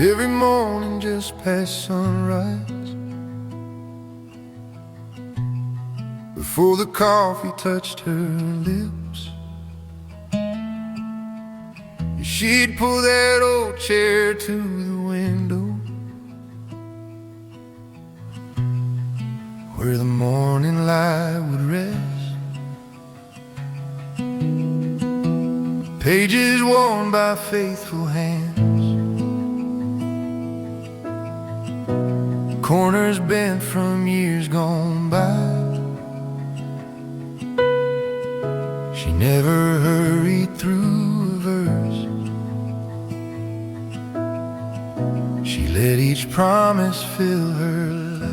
every morning just past sunrise, before the coffee touched her lips, she'd pull that old chair to the window, where the morning light would rest. Pages worn by faithful hands, corners bent from years gone by. She never hurried through a verse. She let each promise fill her life.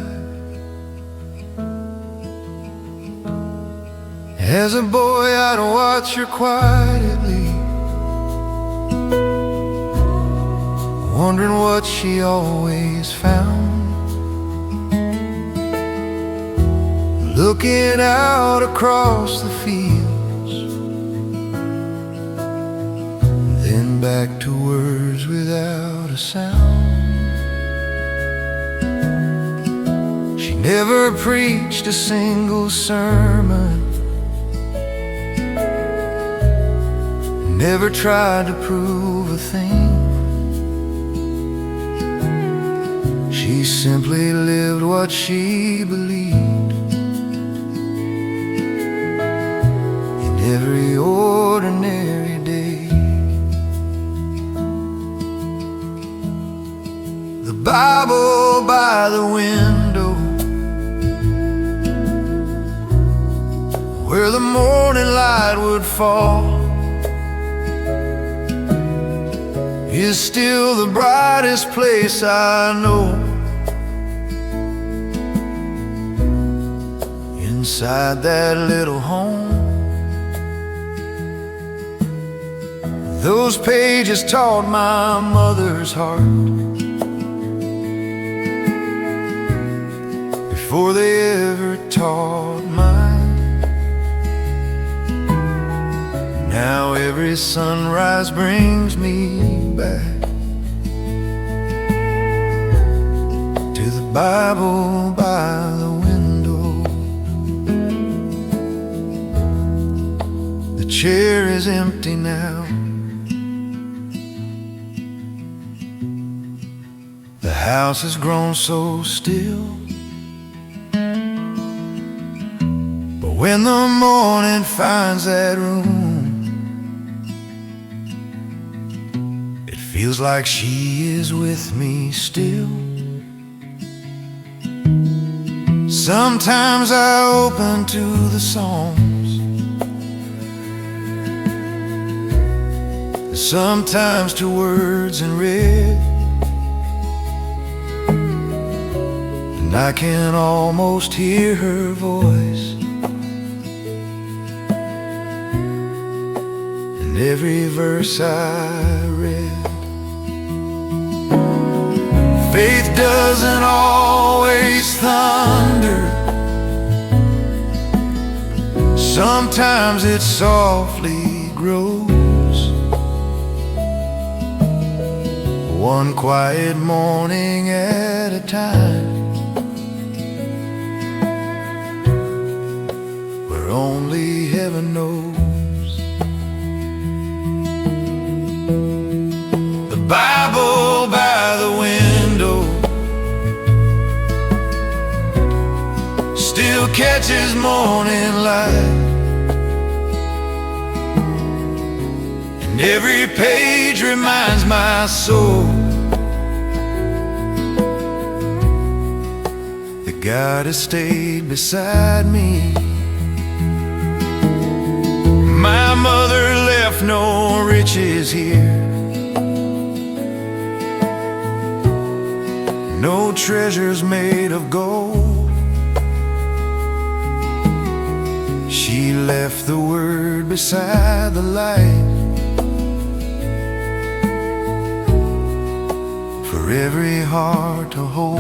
As a boy, I'd watch her quietly, wondering what she always found, looking out across the fields, then back to words without a sound. She never preached a single sermon, never tried to prove a thing. She simply lived what she believed in every ordinary day. The Bible by the window, where the morning light would fall, is still the brightest place I know. Inside that little home, those pages taught my mother's heart before they ever taught mine. Now every sunrise brings me back to the Bible by the window. The chair is empty now, the house has grown so still, but when the morning finds that room, feels like she is with me still. Sometimes I open to the Psalms, sometimes to words in red, and I can almost hear her voice in every verse I read. Faith doesn't always thunder, sometimes it softly grows. One quiet morning at a time, where only heaven knows. The Bible by the window still catches morning light, and every page reminds my soul that God has stayed beside me. My mother left no riches here, no treasures made of gold. She left the word beside the light for every heart to hold.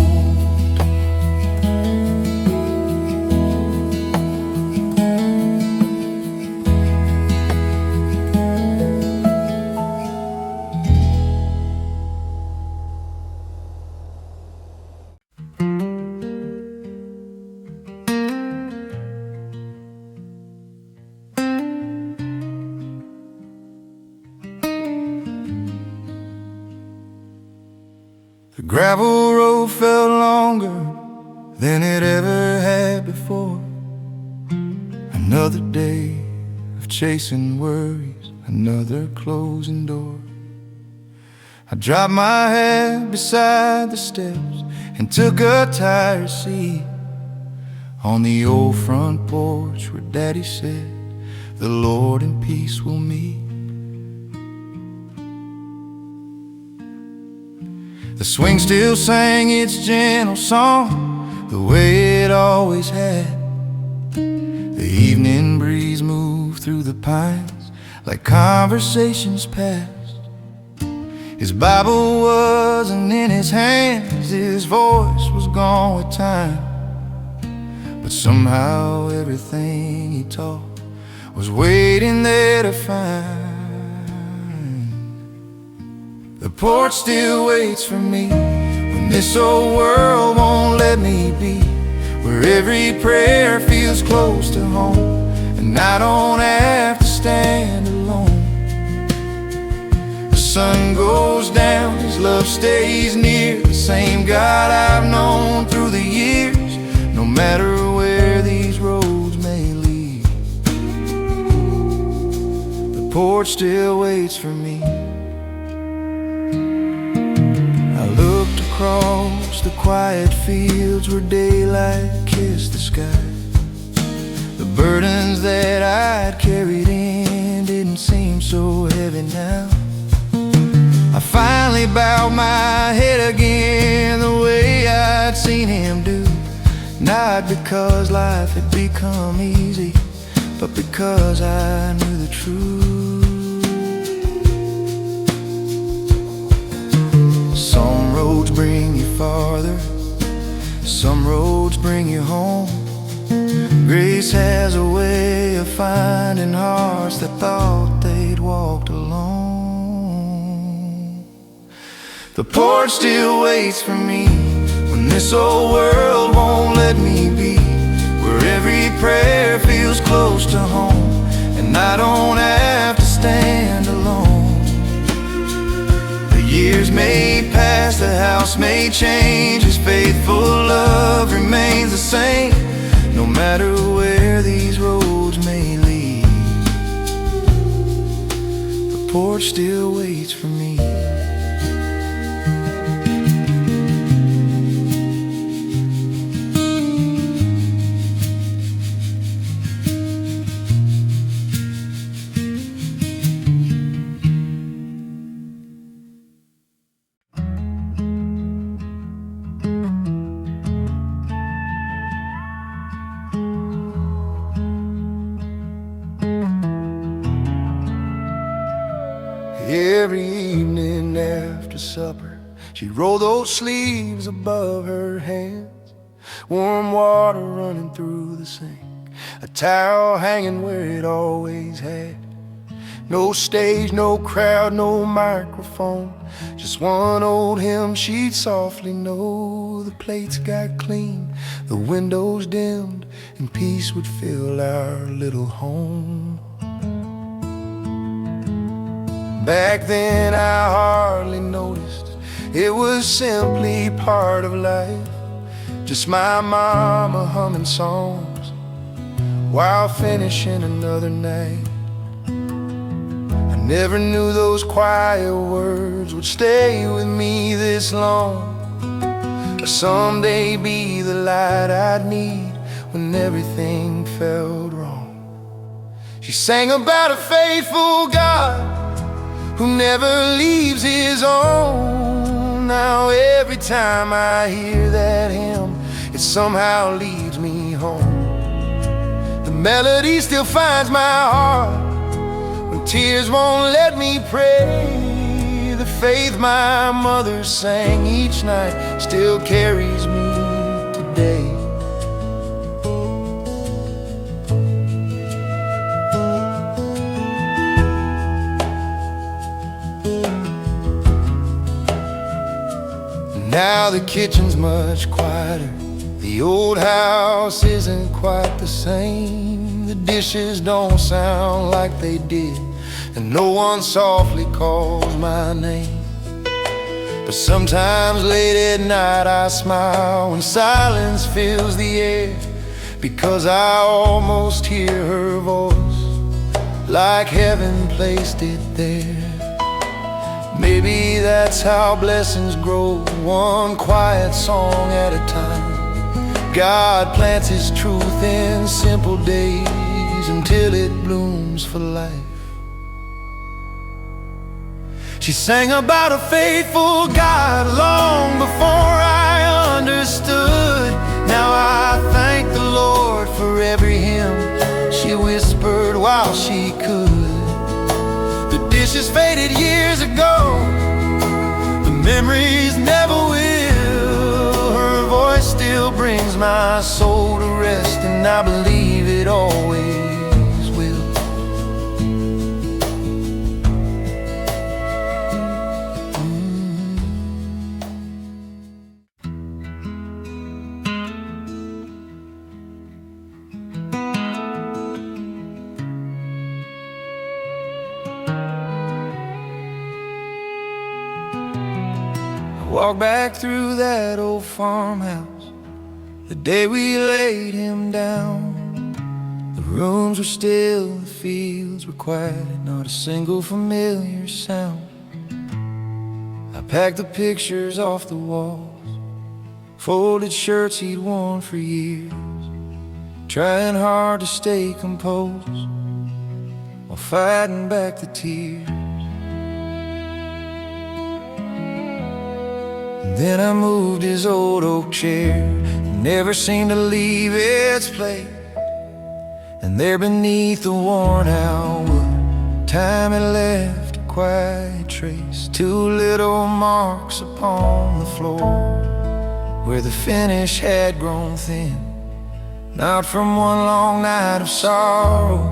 gravel road felt longer than it ever had before. Another day of chasing worries, another closing door. I dropped my head beside the steps and took a tired seat on the old front porch where Daddy said, "The Lord in peace will meet." The swing still sang its gentle song the way it always had. The evening breeze moved through the pines like conversations past. His Bible wasn't in his hands, his voice was gone with time, but somehow everything he taught was waiting there to find. The porch still waits for me when this old world won't let me be, where every prayer feels close to home and I don't have to stand alone. The sun goes down, His love stays near, the same God I've known through the years, no matter where these roads may lead. The porch still waits for me. I looked across the quiet fields where daylight kissed the sky. The burdens that I'd carried in didn't seem so heavy now. I finally bowed my head again the way I'd seen Him do, not because life had become easy, but because I knew the truth. Some roads bring you farther, some roads bring you home. Grace has a way of finding hearts that thought they'd walked alone. The porch still waits for me when this old world won't let me be, where every prayer feels close to home and I don't have to stand alone. The years may pass, the house may change, His faithful love remains the same, no matter where these roads may lead. The porch still waits for me. Every evening after supper, she'd roll those sleeves above her hands, warm water running through the sink, a towel hanging where it always had. No stage, no crowd, no microphone, just one old hymn she'd softly know. The plates got clean, the windows dimmed, and peace would fill our little home. Back then I hardly noticed, it was simply part of life, just my mama humming songs while finishing another night. I never knew those quiet words would stay with me this long, or someday be the light I'd need when everything felt wrong. She sang about a faithful God who never leaves His own. Now every time I hear that hymn, it somehow leads me home. The melody still finds my heart when tears won't let me pray. The faith my mother sang each night still carries me today. Now the kitchen's much quieter, the old house isn't quite the same. The dishes don't sound like they did, and no one softly calls my name. But sometimes late at night I smile when silence fills the air, because I almost hear her voice, like heaven placed it there. Maybe that's how blessings grow, one quiet song at a time. God plants His truth in simple days until it blooms for life. She sang about a faithful God long before I understood. Now I thank the Lord for every hymn she whispered while she could. The dishes faded years ago, the memories never will. Her voice still brings my soul to rest, and I believe it always will. Walk back through that old farmhouse, the day we laid him down. The rooms were still, the fields were quiet, not a single familiar sound. I packed the pictures off the walls, folded shirts he'd worn for years, trying hard to stay composed while fighting back the tears. Then I moved his old oak chair, never seemed to leave its place. And there beneath the worn out wood, time had left a quiet trace. Two little marks upon the floor, where the finish had grown thin, not from one long night of sorrow,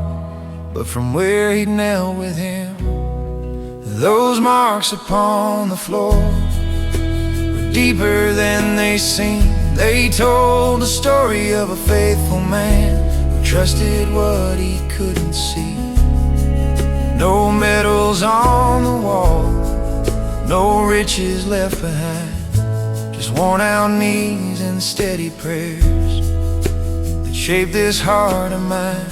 but from where he'd knelt with him. Those marks upon the floor, deeper than they seemed. They told the story of a faithful man who trusted what he couldn't see. No medals on the wall, no riches left behind, just worn out knees and steady prayers that shaped this heart of mine.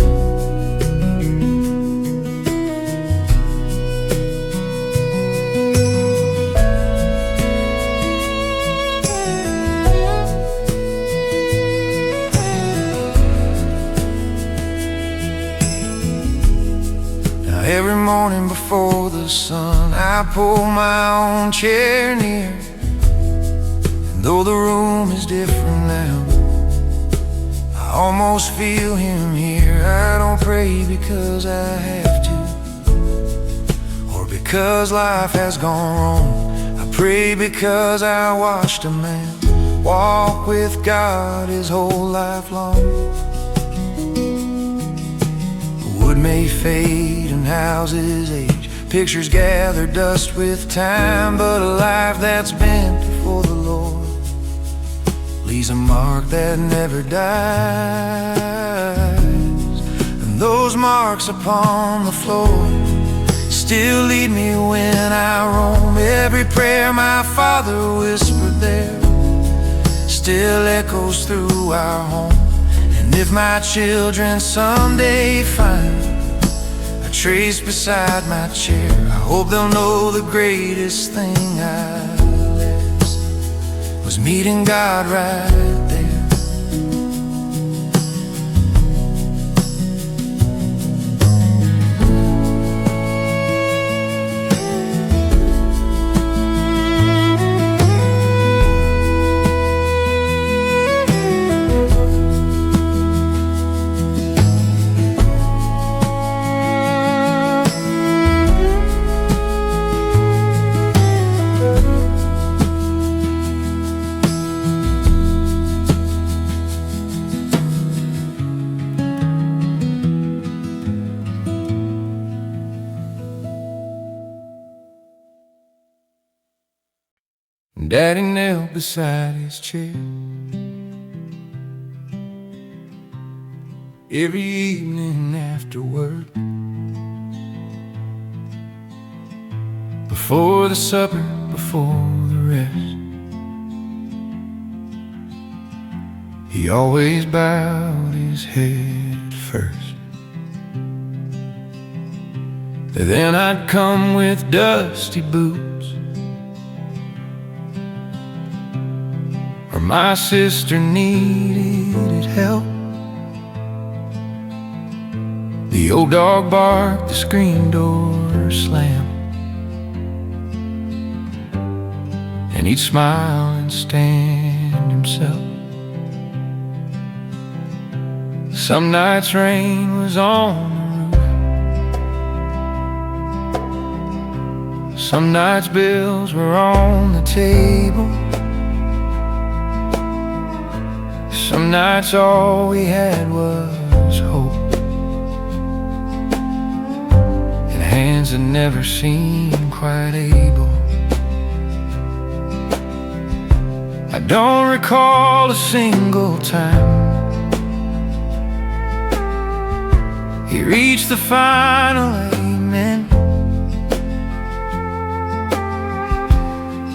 Every morning before the sun, I pull my own chair near. And though the room is different now, I almost feel him here. I don't pray because I have to, or because life has gone wrong. I pray because I watched a man walk with God his whole life long. Wood may fade and houses age, pictures gather dust with time, but a life that's bent for the Lord leaves a mark that never dies. And those marks upon the floor still lead me when I roam. Every prayer my father whispered there still echoes through our home. And if my children someday find a trace beside my chair, I hope they'll know the greatest thing I lost was meeting God right there. Daddy knelt beside his chair every evening after work, before the supper, before the rest. rest. He always bowed his head first. Then I'd come with dusty boots, or my sister needed help. The old dog barked, the screen door slammed, and he'd smile and stand himself. Some nights rain was on the roof, some nights bills were on the table, some nights all we had was hope, and hands that never seemed quite able. I don't recall a single time he reached the final amen.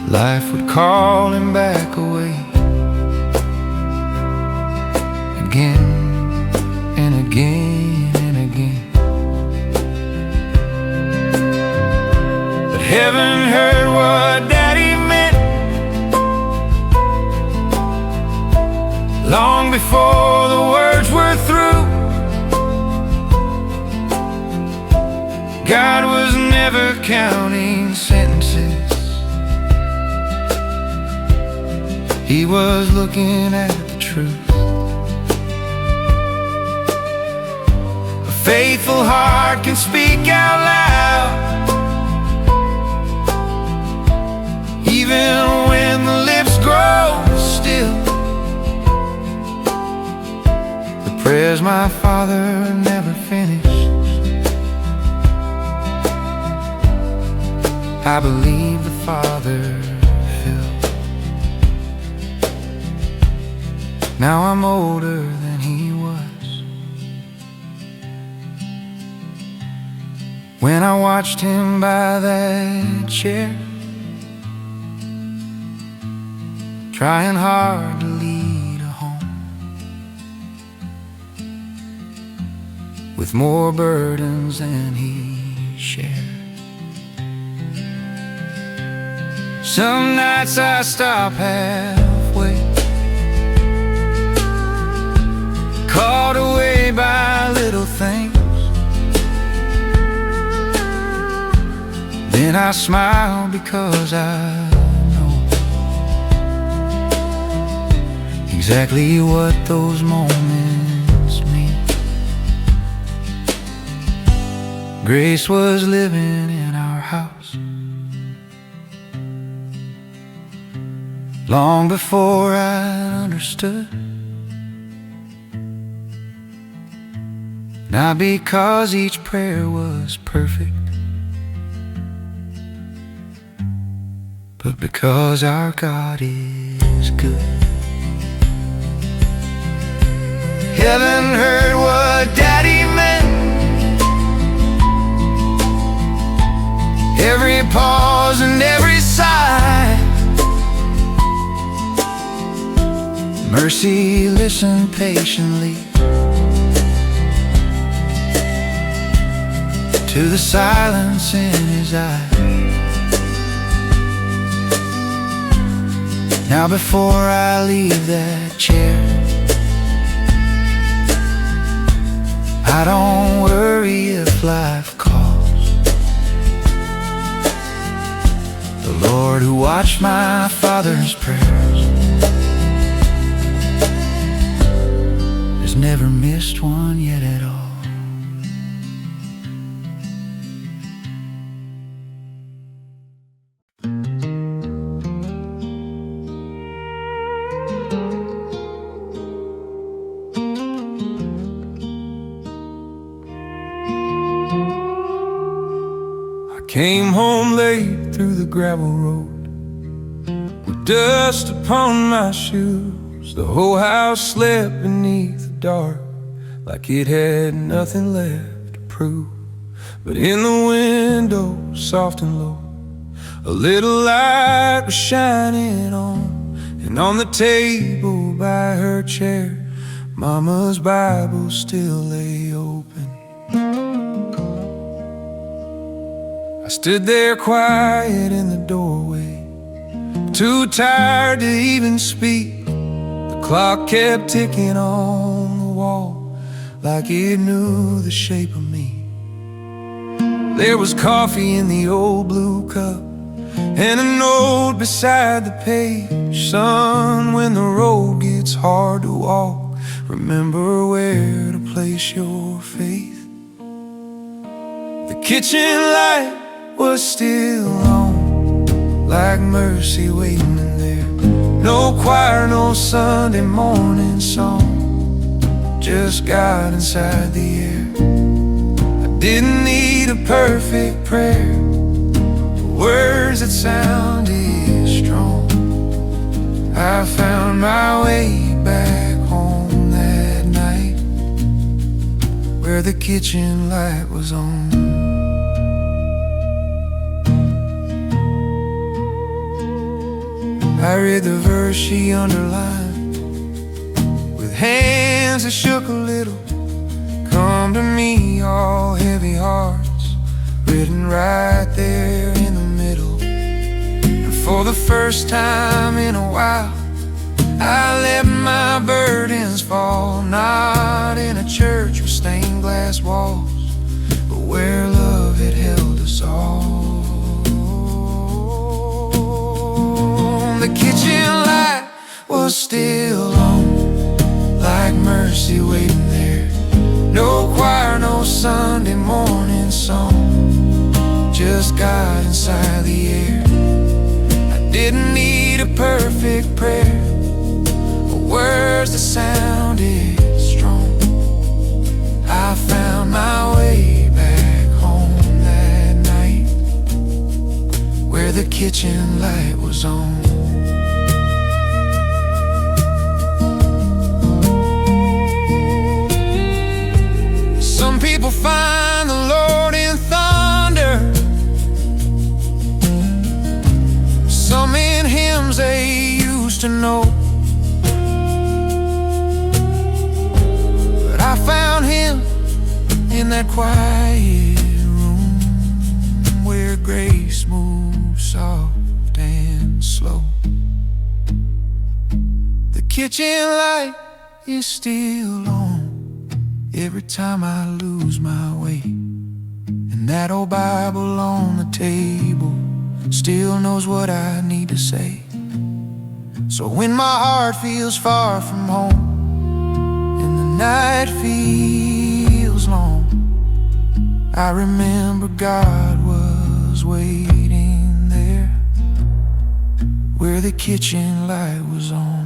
Life would call him back away again and again and again. But heaven heard what Daddy meant long before the words were through. God was never counting sentences, He was looking at the truth. A faithful heart can speak out loud, even when the lips grow still. The prayers my father never finished, I believe the Father filled. Now I'm older than he was when I watched him by that chair, trying hard to lead a home with more burdens than he shared. Some nights I stop halfway, caught away by little things. Then I smile because I know exactly what those moments mean. Grace was living in our house long before I understood. Not because each prayer was perfect, but because our God is good. Heaven heard what Daddy meant. Every pause and every sigh. Mercy listened patiently to the silence in his eyes. Now before I leave that chair, I don't worry if life calls. The Lord who watched my father's prayers has never missed one yet at all. Came home late through the gravel road with dust upon my shoes. The whole house slept beneath the dark like it had nothing left to prove. But in the window, soft and low, A little light was shining on, and on the table by her chair, Mama's Bible still lay open. I stood there quiet in the doorway, too tired to even speak. The clock kept ticking on the wall, like it knew the shape of me. There was coffee in the old blue cup, and a note beside the page. Son, when the road gets hard to walk, remember where to place your faith. The kitchen light was still on, like mercy waiting in there. No choir, no Sunday morning song, just God inside the air. I didn't need a perfect prayer, words that sounded strong. I found my way back home that night, where the kitchen light was on. I read the verse she underlined, with hands that shook a little. Come to me, all heavy hearts, written right there in the middle. And for the first time in a while, I let my burdens fall. Not in a church with stained glass walls, but where love had held us all. The kitchen light was still on, like mercy waiting there. No choir, no Sunday morning song, just God inside the air. I didn't need a perfect prayer, or words that sounded strong. I found my way back home that night, where the kitchen light was on. Some people find the Lord in thunder, some in hymns they used to know. But I found him in that quiet room, where grace moves soft and slow. The kitchen light is still on every time I lose my way, and that old Bible on the table still knows what I need to say. So when my heart feels far from home, and the night feels long, I remember God was waiting there, where the kitchen light was on.